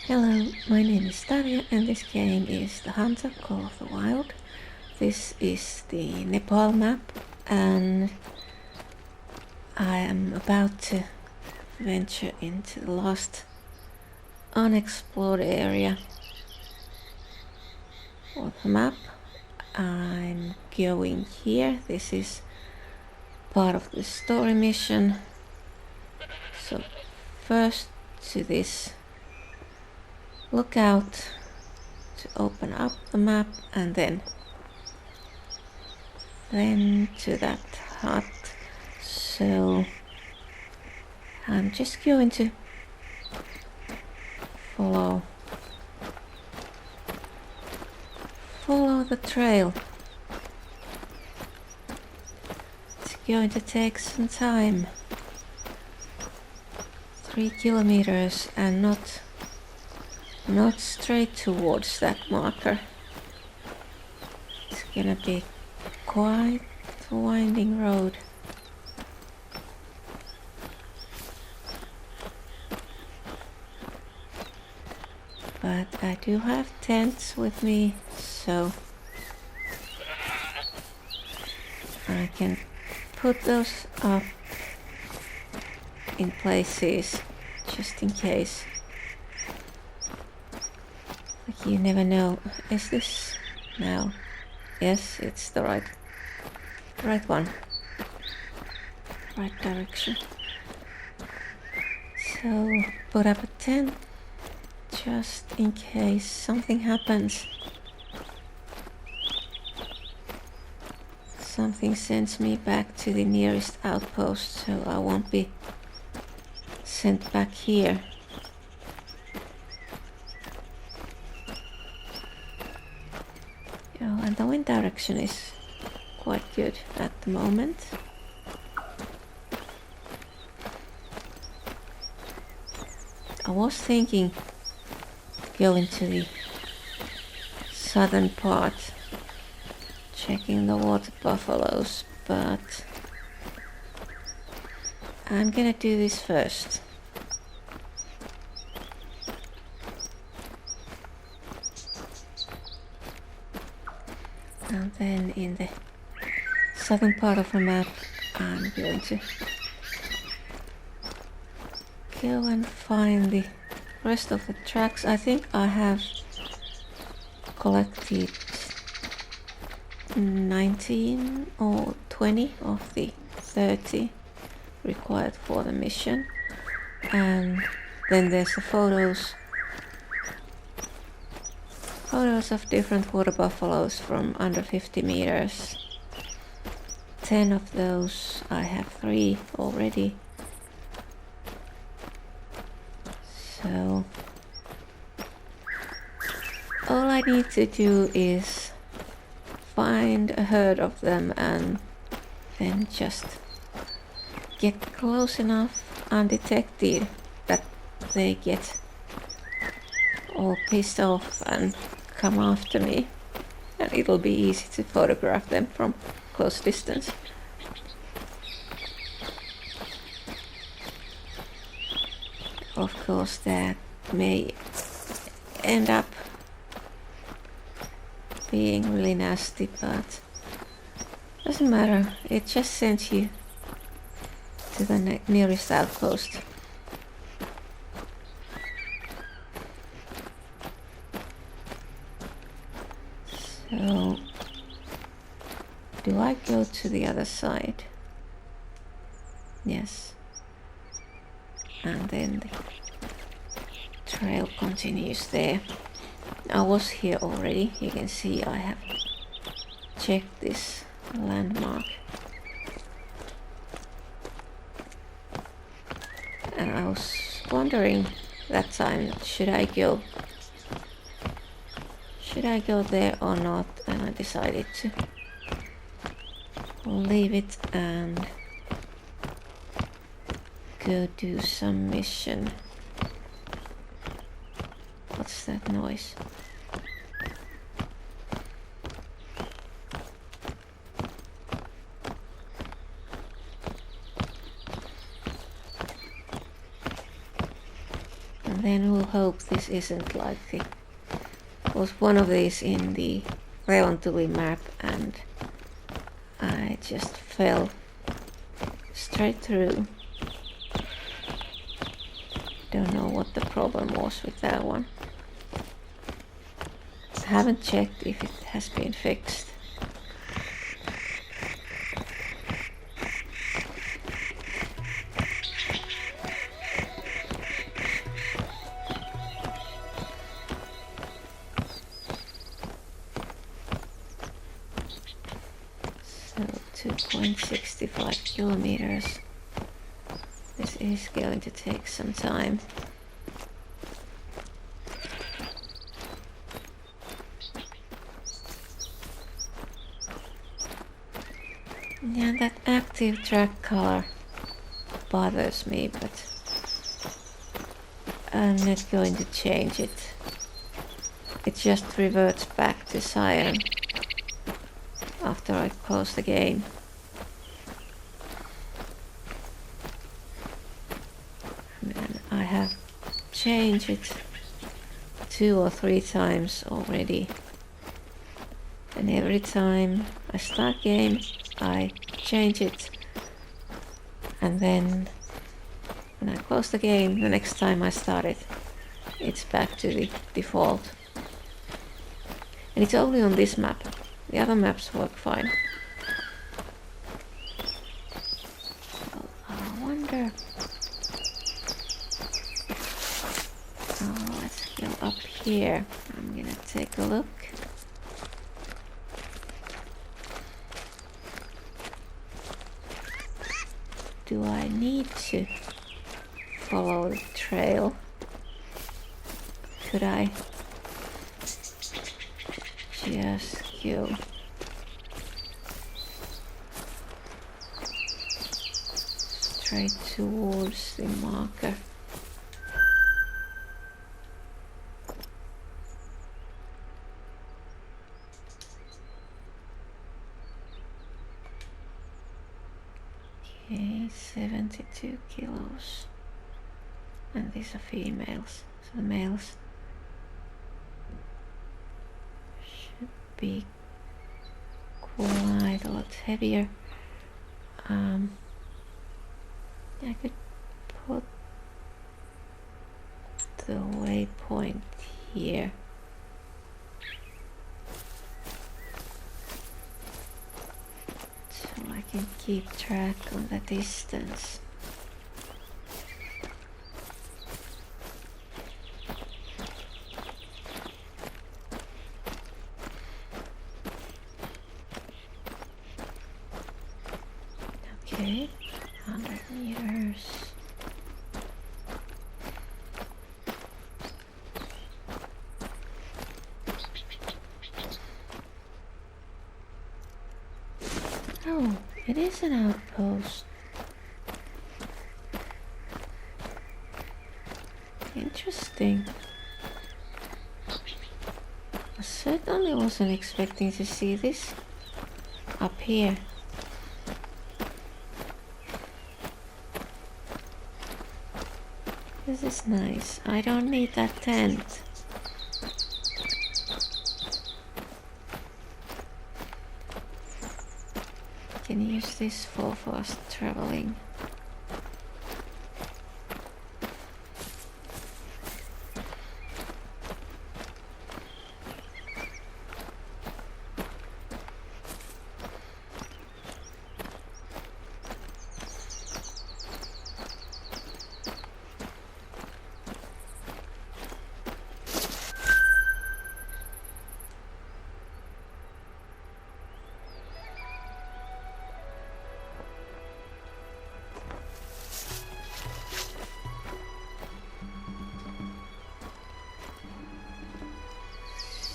Hello, my name is Tahr and this game is The Hunter Call of the Wild. This is the Nepal map and I am about to venture into the last unexplored area of the map. I'm going here. This is part of the story mission. So first to this lookout to open up the map and then to that hut. So I'm just going to follow the trail. It's going to take some time. 3 kilometers and not straight towards that marker. It's gonna be quite a winding road. But I do have tents with me, so I can put those up in places just in case. Like, you never know. Is this now? Yes, it's the right one. Right direction. So put up a tent just in case something happens. Something sends me back to the nearest outpost, so I won't be sent back here. And the wind direction is quite good at the moment. I was thinking go into the southern part, checking the water buffaloes, but I'm gonna do this first. And then in the southern part of the map I'm going to go and find the rest of the tracks. I think I have collected 19 or 20 of the 30 required for the mission. And then there's the photos of different water buffaloes from under 50 meters. 10 of those, I have 3 already. So all I need to do is find a herd of them and then just get close enough undetected that they get all pissed off and come after me, and it'll be easy to photograph them from close distance. Of course that may end up being really nasty, but doesn't matter, it just sends you to the nearest outpost. So do I go to the other side? Yes. And then the trail continues there. I was here already. You can see I have checked this landmark. And I was wondering that time, should I go there or not? And I decided to leave it and go do some mission. What's that noise? And then we'll hope this isn't like the... was one of these in the Reontuli map and I just fell straight through. Don't know what the problem was with that one. I haven't checked if it has been fixed. So 2.65 kilometers. This is going to take some time. Yeah, that active track color bothers me, but I'm not going to change it. It just reverts back to cyan after I close the game. And I have changed it 2 or 3 times already. And every time I start game, I change it, and then when I close the game, the next time I start it, it's back to the default. And it's only on this map. The other maps work fine. So I wonder... Oh, let's go up here. I'm gonna take a look. Do I need to follow the trail? Could I just go straight towards the marker? Okay, 72 kilos. And these are females. So the males should be quite a lot heavier. I could put the waypoint here. So I can keep track on the distance. Okay, 100 meters. Oh, it is an outpost. Interesting. I certainly wasn't expecting to see this up here. This is nice. I don't need that tent. Can use this for fast traveling.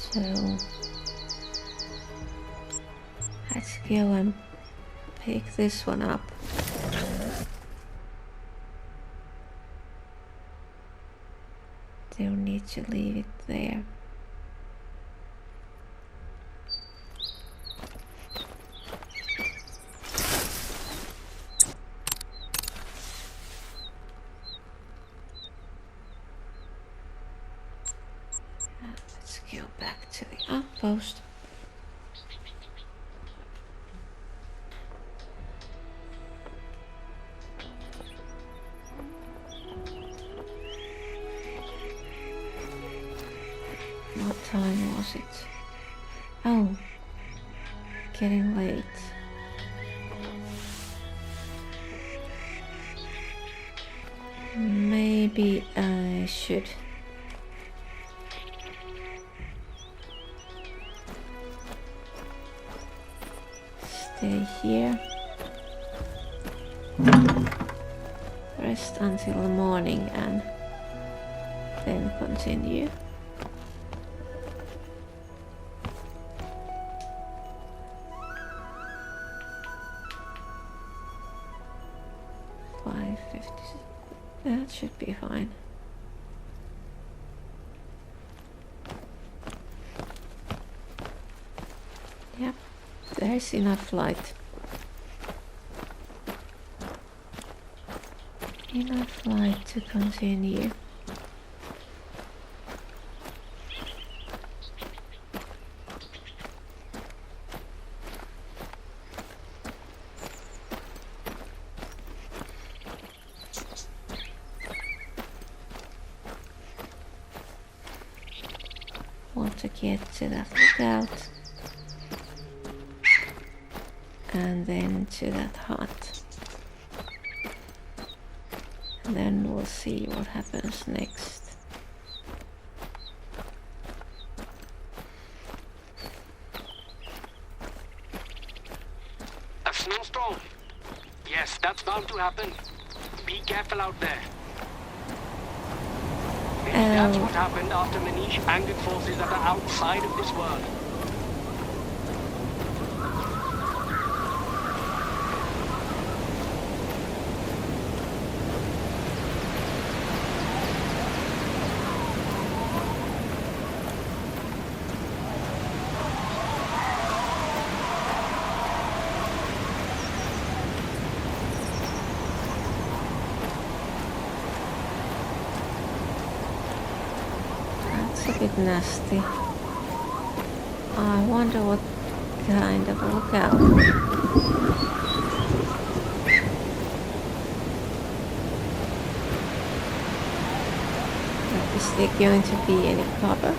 So let's go and pick this one up. Don't need to leave it there. Let's go back to the outpost. What time was it? Oh, getting late. Maybe I should stay here, rest until the morning and then continue. That should be fine. Yep, there's enough light. Enough light to continue. Want to get to that lookout and then to that hut, and then we'll see what happens next. A snowstorm? Yes, that's bound to happen. Be careful out there. That's what happened after Manish angered forces that are outside of this world. A bit nasty. I wonder what kind of lookout. Is there going to be any cover?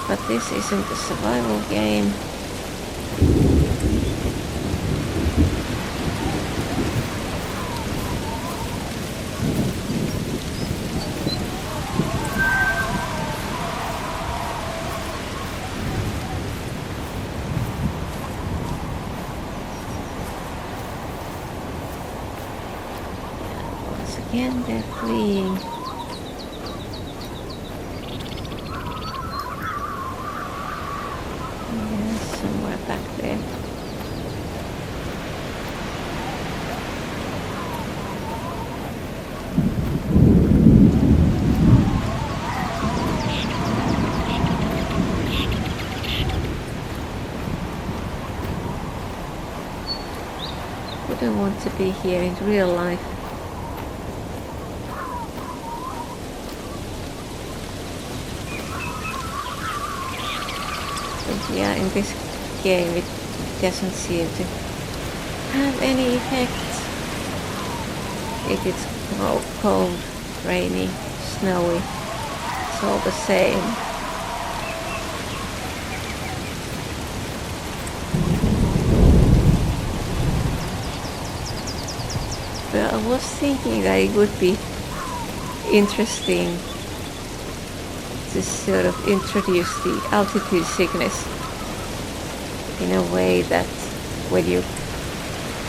But this isn't a survival game. Once again, they're fleeing. Somewhere back there. Wouldn't want to be here in real life. But yeah, in this game it doesn't seem to have any effect if it's cold, rainy, snowy. It's all the same. But I was thinking that it would be interesting to sort of introduce the altitude sickness in a way that when you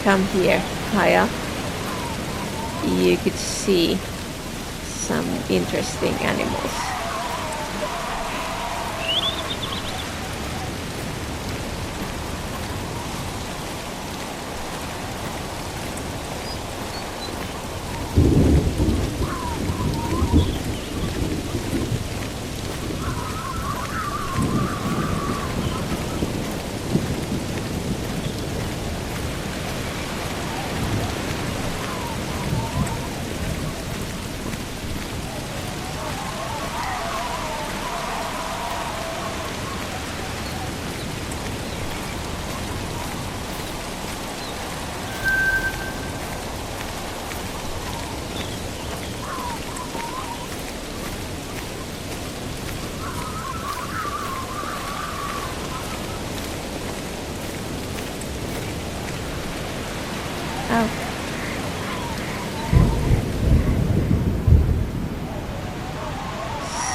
come here high up, you could see some interesting animals.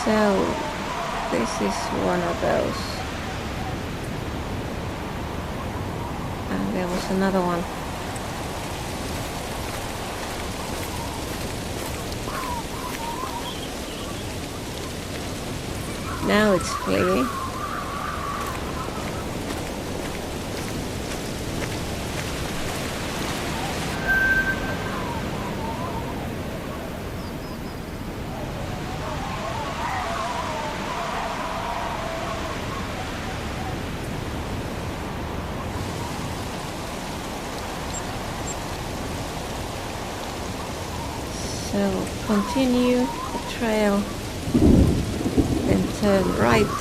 So this is one of those. And there was another one. Now it's fleeing. So continue the trail, then turn right,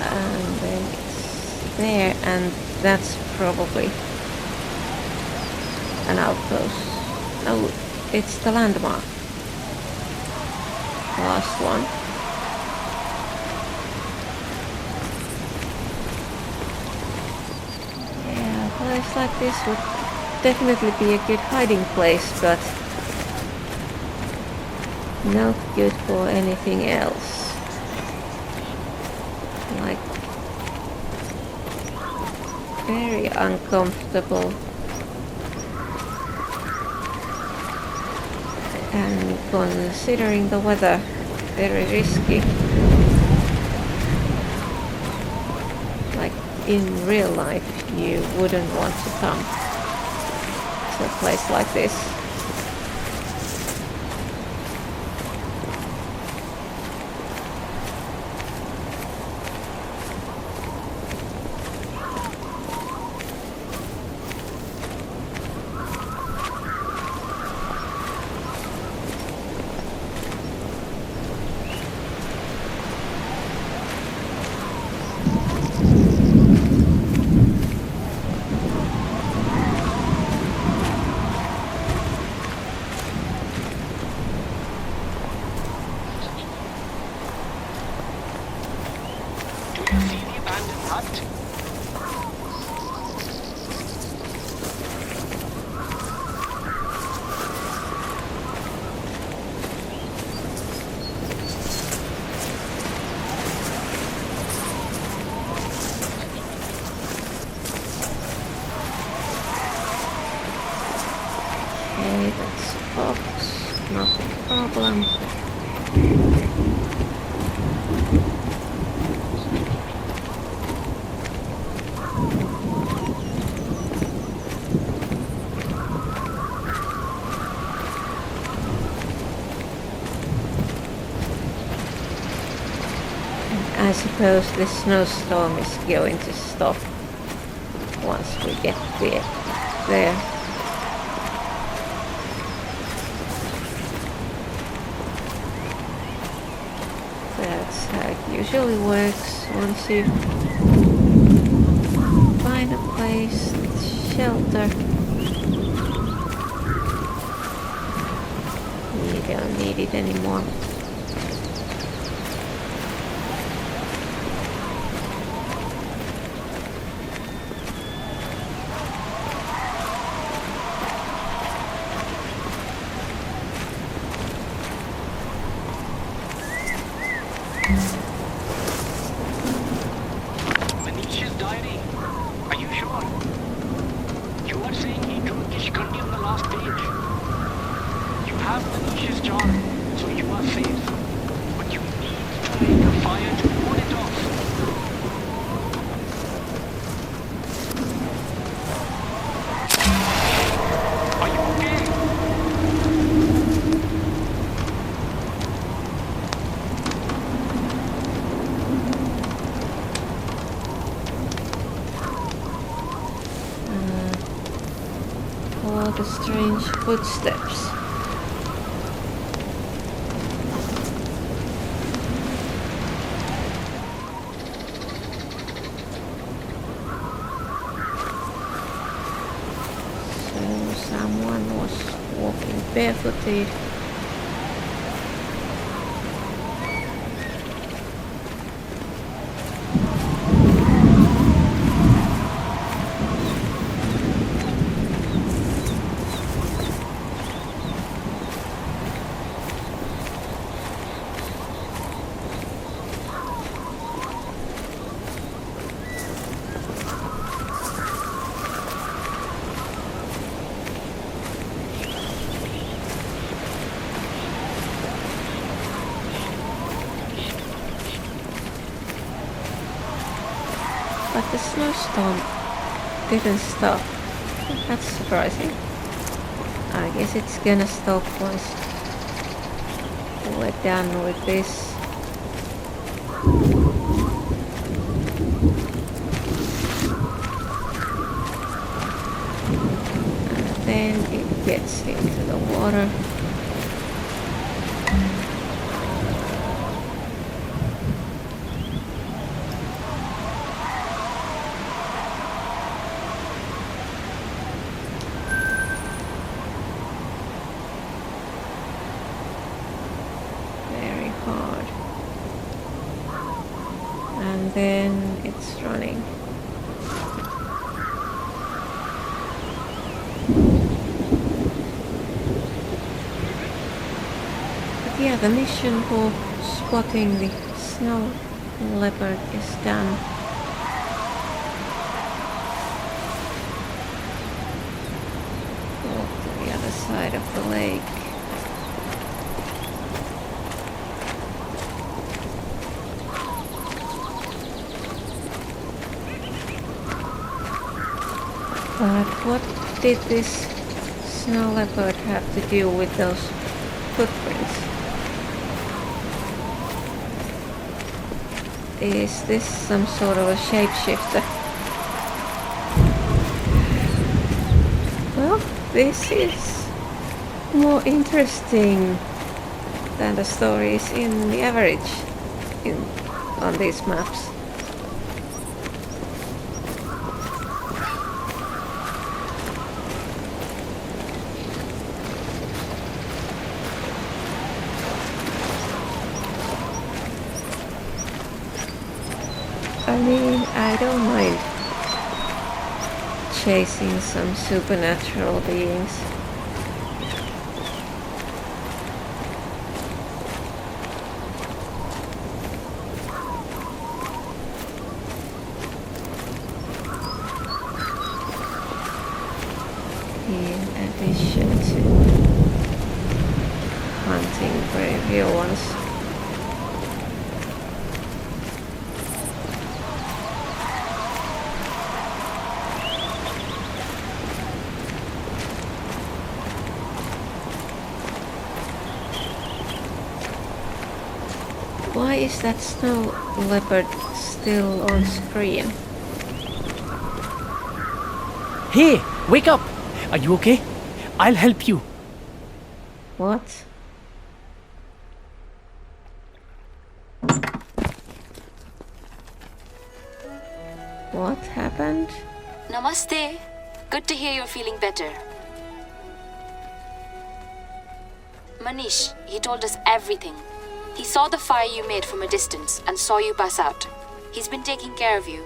and then it's there, and that's probably an outpost. No, it's the landmark. The last one. Yeah, a place like this would definitely be a good hiding place, but not good for anything else. Like, very uncomfortable. And considering the weather, very risky. Like, in real life, you wouldn't want to come to a place like this. Okay, that's a box, not a problem. I suppose this snowstorm is going to stop once we get there. That's how it usually works. Once you find a place, shelter, you don't need it anymore. Manisha's diary. Are you sure? You are saying he drew Kishkundi on the last page. You have Manisha's jar, so you are safe. But you need to make a fire to warn it off. Are you okay? All the strange footsteps. So someone was walking barefooted. But the snowstorm didn't stop. That's surprising. I guess it's gonna stop once we're done with this. And then it gets into the water. Hard. And then it's running. But yeah, the mission for spotting the snow leopard is done. Walk to the other side of the lake. But what did this snow leopard have to do with those footprints? Is this some sort of a shapeshifter? Well, this is more interesting than the stories in the average on these maps. I mean, I don't mind chasing some supernatural beings. In addition to hunting brave real ones. Why is that snow leopard still on screen? Hey, wake up! Are you okay? I'll help you. What? What happened? Namaste. Good to hear you're feeling better. Manish, he told us everything. He saw the fire you made from a distance and saw you pass out. He's been taking care of you.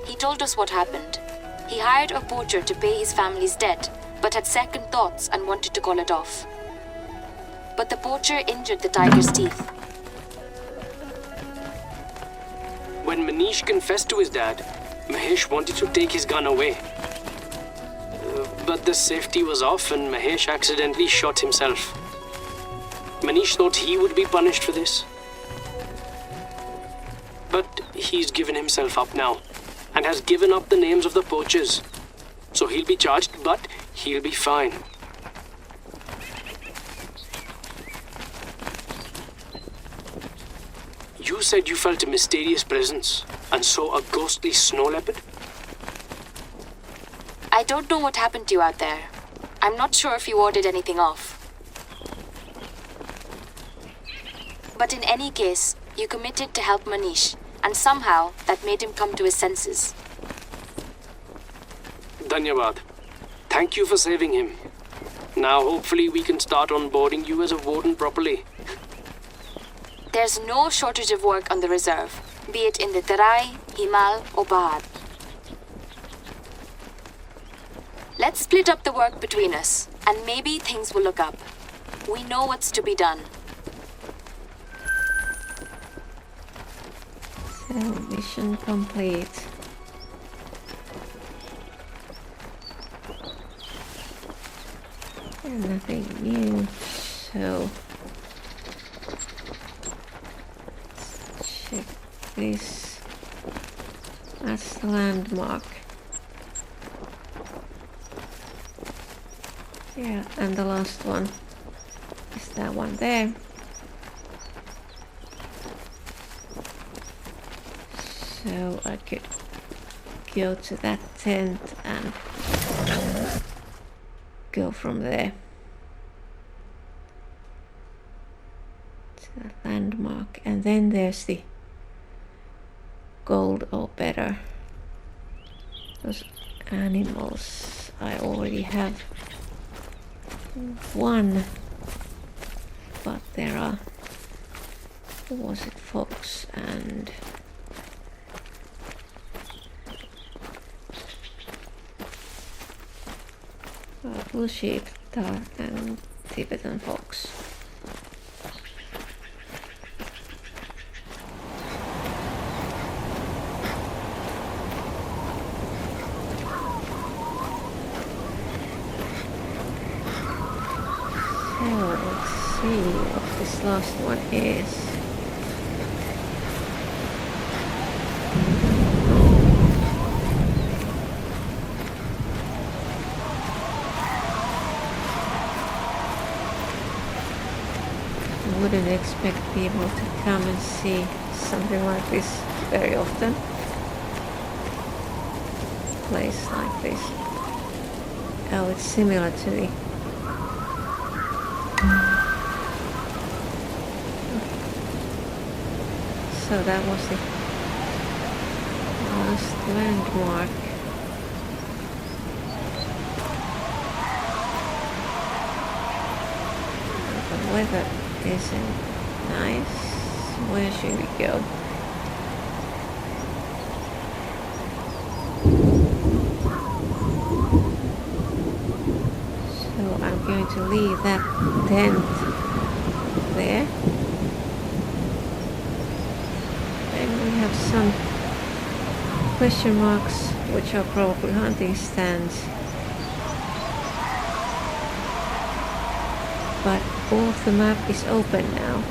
He told us what happened. He hired a poacher to pay his family's debt, but had second thoughts and wanted to call it off. But the poacher injured the tiger's teeth. When Manish confessed to his dad, Mahesh wanted to take his gun away. But the safety was off and Mahesh accidentally shot himself. Manish thought he would be punished for this. But he's given himself up now and has given up the names of the poachers. So he'll be charged, but he'll be fine. You said you felt a mysterious presence and saw a ghostly snow leopard? I don't know what happened to you out there. I'm not sure if you warded anything off. But in any case, you committed to help Manish, and somehow that made him come to his senses. Dhanyavad. Thank you for saving him. Now hopefully we can start onboarding you as a warden properly. There's no shortage of work on the reserve, be it in the Tarai, Himal or Bahar. Let's split up the work between us, and maybe things will look up. We know what's to be done. So, mission complete. And nothing new, so let's check this. That's the landmark. Yeah, and the last one is that one there. So I could go to that tent and go from there to the landmark, and then there's the gold or better. Those animals, I already have one, but there are, what was it, fox and blue sheep, Tahr and Tibetan fox. See what this last one is. I wouldn't expect people to come and see something like this very often. A place like this. Oh, it's similar to the so that was the last landmark. The weather isn't nice. Where should we go? So I'm going to leave that tent there. Some question marks, which are probably hunting stands, but all of the map is open now.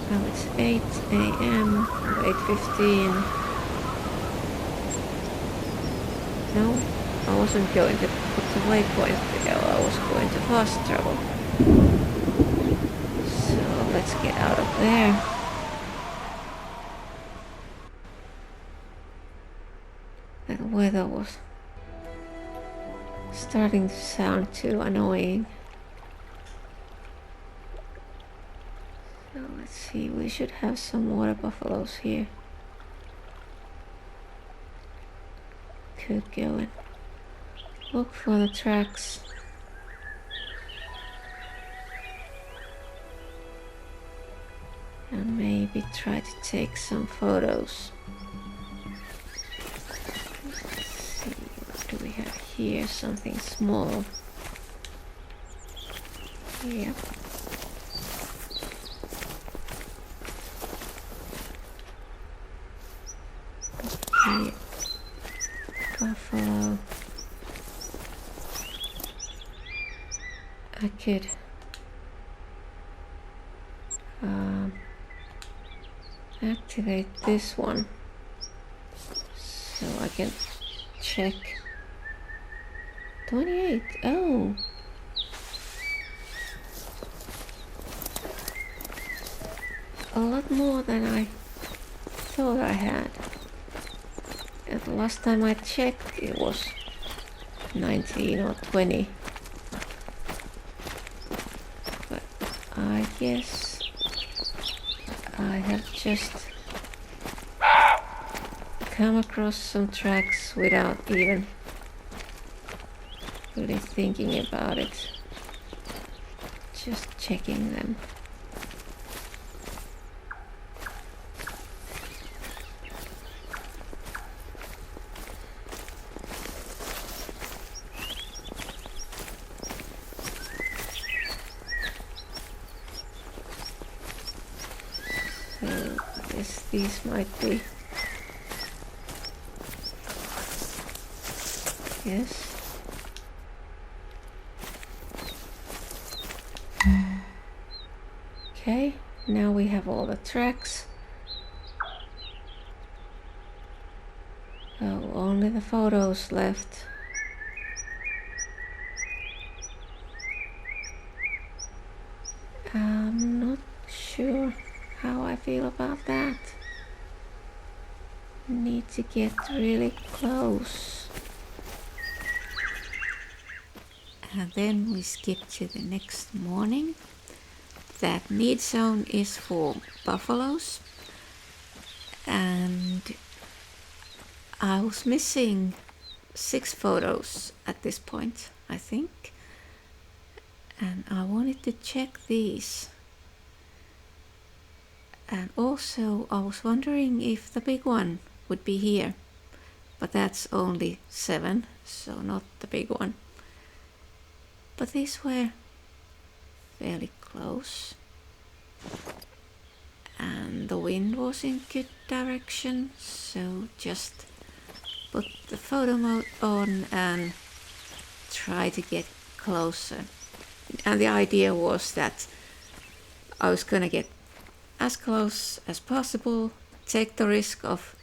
Now it's 8 a.m. or 8:15. No, I wasn't going to put the waypoint there, I was going to fast travel. So let's get out of there. That weather was starting to sound too annoying. So let's see, we should have some water buffaloes here. Could go and look for the tracks. And maybe try to take some photos. Let's see, what do we have here? Something small. Yeah. Okay. Buffalo. I could activate this one so I can check. 28. Oh, a lot more than I thought I had. And the last time I checked it was 19 or 20. But I guess I have just come across some tracks without even really thinking about it. Just checking them. These might be. Yes. the tracks. Oh, only the photos left. I'm not sure how I feel about that. Need to get really close. And then we skip to the next morning. That need zone is for buffaloes. And I was missing 6 photos at this point, I think. And I wanted to check these. And also I was wondering if the big one would be here. But that's only 7, so not the big one. But these were fairly close. And the wind was in good direction, so just put the photo mode on and try to get closer. And the idea was that I was gonna get as close as possible, take the risk of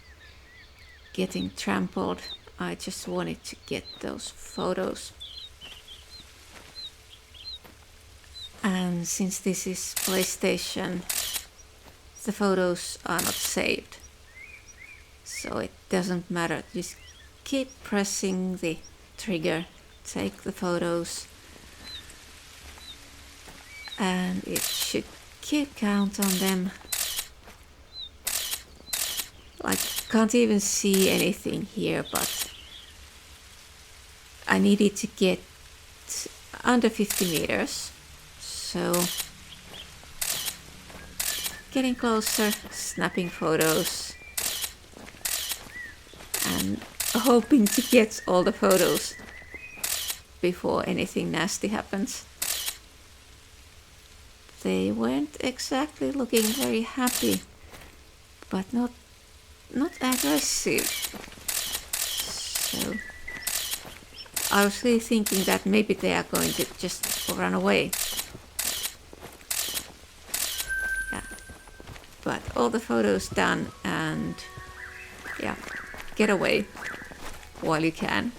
getting trampled. I just wanted to get those photos. And since this is PlayStation, the photos are not saved. So it doesn't matter, just keep pressing the trigger, take the photos, and it should keep count on them. I can't even see anything here, but I needed to get under 50 meters. So getting closer, snapping photos, and hoping to get all the photos before anything nasty happens. They weren't exactly looking very happy, but not aggressive. So I was really thinking that maybe they are going to just run away. Yeah, but all the photos done, and yeah, get away while you can.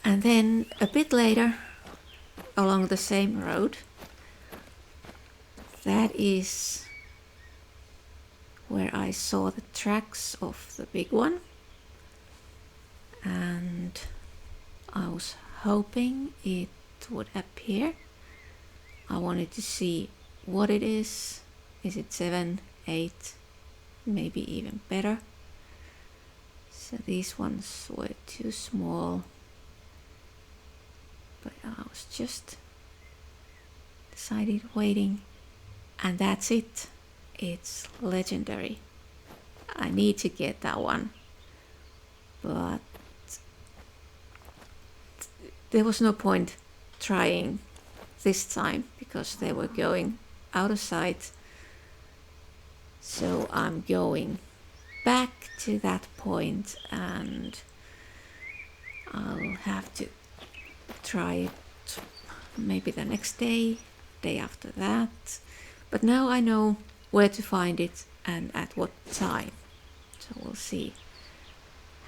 And then a bit later, along the same road, that is where I saw the tracks of the big one. And I was hoping it would appear. I wanted to see what it is. Is it 7, 8, maybe even better? So these ones were too small. But I was just decided waiting, and that's it. It's legendary. I need to get that one, but there was no point trying this time because they were going out of sight. So I'm going back to that point, and I'll have to try it maybe the next day, day after that. But now I know where to find it and at what time. So we'll see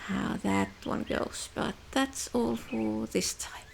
how that one goes. But that's all for this time.